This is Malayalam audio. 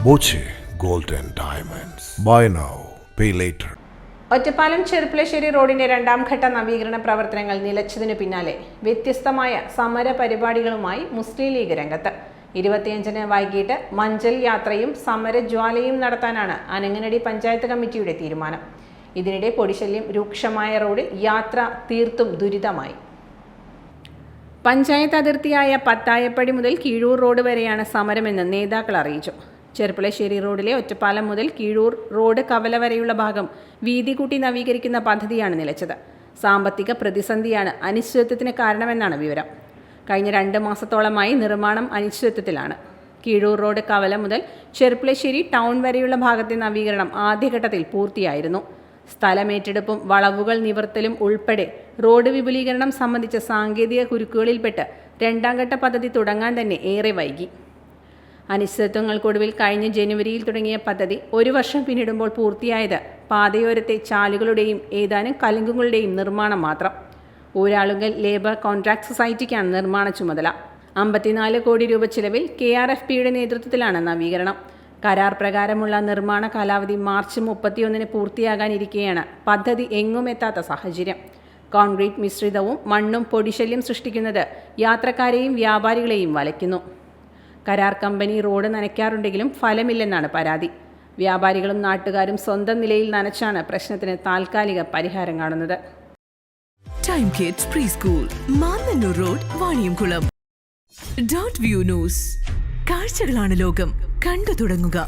Boche gold and diamonds. Buy now pay later. Ottapalam Cherpulassery റോഡിന്റെ രണ്ടാം ഘട്ട നവീകരണ പ്രവർത്തനങ്ങൾ നിലച്ചതിനു പിന്നാലെ വ്യത്യസ്തമായ സമര പരിപാടികളുമായി മുസ്ലിം ലീഗ് രംഗത്ത്. 25-ന് വൈകിട്ട് മഞ്ചൽ യാത്രയും സമരജ്വാലയും നടത്താനാണ് അനങ്ങനടി പഞ്ചായത്ത് കമ്മിറ്റിയുടെ തീരുമാനം. ഇതിനിടെ പൊടിശല്യം രൂക്ഷമായ റോഡിൽ യാത്ര തീർത്തും ദുരിതമായി. പഞ്ചായത്ത് അതിർത്തിയായ പത്തായപ്പടി മുതൽ കീഴൂർ റോഡ് വരെയാണ് സമരമെന്ന് നേതാക്കൾ അറിയിച്ചു. ചെർപ്പുളശ്ശേരി റോഡിലെ ഒറ്റപ്പാലം മുതൽ കീഴൂർ റോഡ് കവല വരെയുള്ള ഭാഗം വീതി കൂട്ടി നവീകരിക്കുന്ന പദ്ധതിയാണ് നിലച്ചത്. സാമ്പത്തിക പ്രതിസന്ധിയാണ് അനിശ്ചിതത്വത്തിന് കാരണമെന്നാണ് വിവരം. കഴിഞ്ഞ 2 മാസത്തോളമായി നിർമ്മാണം അനിശ്ചിതത്വത്തിലാണ്. കീഴൂർ റോഡ് കവല മുതൽ ചെർപ്പുളശ്ശേരി ടൗൺ വരെയുള്ള ഭാഗത്തെ നവീകരണം ആദ്യഘട്ടത്തിൽ പൂർത്തിയായിരുന്നു. സ്ഥലമേറ്റെടുപ്പും വളവുകൾ നിവർത്തലും ഉൾപ്പെടെ റോഡ് വിപുലീകരണം സംബന്ധിച്ച സാങ്കേതിക കുരുക്കുകളിൽപ്പെട്ട് രണ്ടാം ഘട്ട പദ്ധതി തുടങ്ങാൻ തന്നെ ഏറെ വൈകി. അനിശ്ചിതത്വങ്ങൾക്കൊടുവിൽ കഴിഞ്ഞ ജനുവരിയിൽ തുടങ്ങിയ പദ്ധതി 1 വർഷം പിന്നിടുമ്പോൾ പൂർത്തിയായത് പാതയോരത്തെ ചാലുകളുടെയും ഏതാനും കലുങ്കുകളുടെയും നിർമ്മാണം മാത്രം. ഊരാളുങ്കൽ ലേബർ കോൺട്രാക്ട് സൊസൈറ്റിക്കാണ് നിർമ്മാണ ചുമതല. 54 കോടി രൂപ ചിലവിൽ KRFPയുടെ നേതൃത്വത്തിലാണ് നവീകരണം. കരാർ പ്രകാരമുള്ള നിർമ്മാണ കാലാവധി മാർച്ച് 31-ന് പൂർത്തിയാകാനിരിക്കെയാണ് പദ്ധതി എങ്ങും എത്താത്ത സാഹചര്യം. കോൺക്രീറ്റ് മിശ്രിതവും മണ്ണും പൊടിശല്യം സൃഷ്ടിക്കുന്നത് യാത്രക്കാരെയും വ്യാപാരികളെയും വലയ്ക്കുന്നു. കരാർ കമ്പനി റോഡ് നനയ്ക്കാറുണ്ടെങ്കിലും ഫലമില്ലെന്നാണ് പരാതി. വ്യാപാരികളും നാട്ടുകാരും സ്വന്തം നിലയിൽ നനച്ചാണ് പ്രശ്നത്തിന് താൽക്കാലിക പരിഹാരം കാണുന്നത്. Time kids pre school, Mannannur road, Vaniyamkulam. .View news. കാഴ്ചകളാണ് ലോകം, കണ്ടു തുടങ്ങുക.